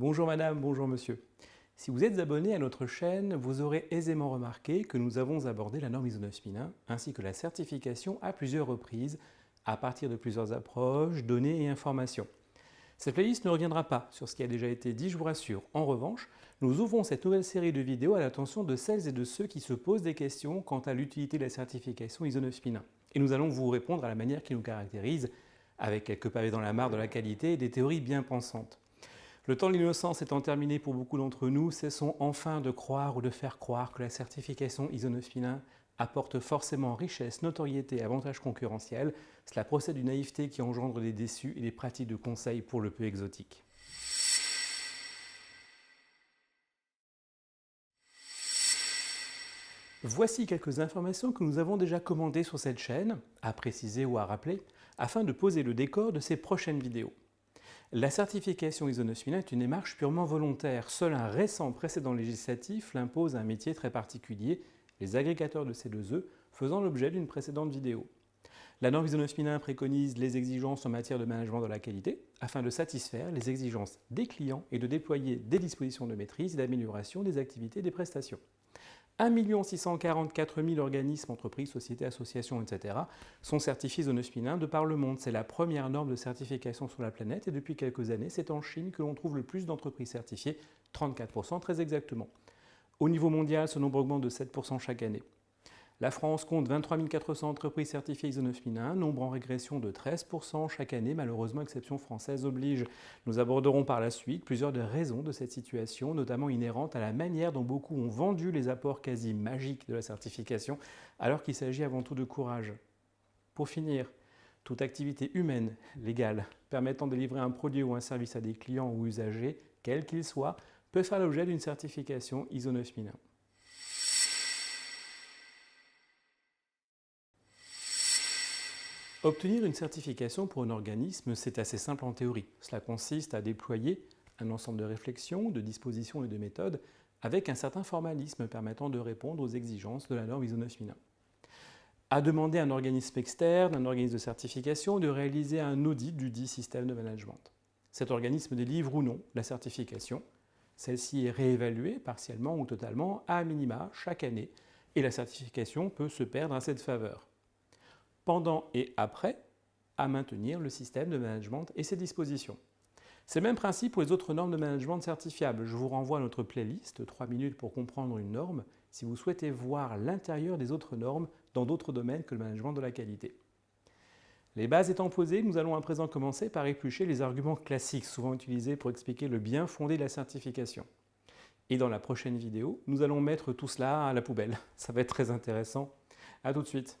Bonjour madame, bonjour monsieur. Si vous êtes abonné à notre chaîne, vous aurez aisément remarqué que nous avons abordé la norme ISO 9001 ainsi que la certification à plusieurs reprises à partir de plusieurs approches, données et informations. Cette playlist ne reviendra pas sur ce qui a déjà été dit, je vous rassure. En revanche, nous ouvrons cette nouvelle série de vidéos à l'attention de celles et de ceux qui se posent des questions quant à l'utilité de la certification ISO 9001. Et nous allons vous répondre à la manière qui nous caractérise, avec quelques pavés dans la mare de la qualité et des théories bien pensantes. Le temps de l'innocence étant terminé pour beaucoup d'entre nous, cessons enfin de croire ou de faire croire que la certification ISO 9001 apporte forcément richesse, notoriété et avantages concurrentiels. Cela procède d'une naïveté qui engendre des déçus et des pratiques de conseil pour le peu exotiques. Voici quelques informations que nous avons déjà commandées sur cette chaîne, à préciser ou à rappeler, afin de poser le décor de ces prochaines vidéos. La certification ISO 9001 est une démarche purement volontaire. Seul un récent précédent législatif l'impose à un métier très particulier, les agrégateurs de C2E, faisant l'objet d'une précédente vidéo. La norme ISO 9001 préconise les exigences en matière de management de la qualité, afin de satisfaire les exigences des clients et de déployer des dispositions de maîtrise et d'amélioration des activités et des prestations. 1 644 000 organismes, entreprises, sociétés, associations, etc. sont certifiés ISO 9001 de par le monde. C'est la première norme de certification sur la planète et depuis quelques années, c'est en Chine que l'on trouve le plus d'entreprises certifiées, 34% très exactement. Au niveau mondial, ce nombre augmente de 7% chaque année. La France compte 23 400 entreprises certifiées ISO 9001, nombre en régression de 13% chaque année, malheureusement exception française oblige. Nous aborderons par la suite plusieurs des raisons de cette situation, notamment inhérentes à la manière dont beaucoup ont vendu les apports quasi magiques de la certification, alors qu'il s'agit avant tout de courage. Pour finir, toute activité humaine, légale, permettant de livrer un produit ou un service à des clients ou usagers, quels qu'ils soient, peut faire l'objet d'une certification ISO 9001. Obtenir une certification pour un organisme, c'est assez simple en théorie. Cela consiste à déployer un ensemble de réflexions, de dispositions et de méthodes avec un certain formalisme permettant de répondre aux exigences de la norme ISO 9001. À demander à un organisme externe, un organisme de certification, de réaliser un audit du dit système de management. Cet organisme délivre ou non la certification. Celle-ci est réévaluée partiellement ou totalement à minima chaque année et la certification peut se perdre à cette faveur. Pendant et après, à maintenir le système de management et ses dispositions. C'est le même principe pour les autres normes de management certifiables. Je vous renvoie à notre playlist 3 minutes pour comprendre une norme si vous souhaitez voir l'intérieur des autres normes dans d'autres domaines que le management de la qualité. Les bases étant posées, nous allons à présent commencer par éplucher les arguments classiques souvent utilisés pour expliquer le bien fondé de la certification. Et dans la prochaine vidéo, nous allons mettre tout cela à la poubelle. Ça va être très intéressant. À tout de suite.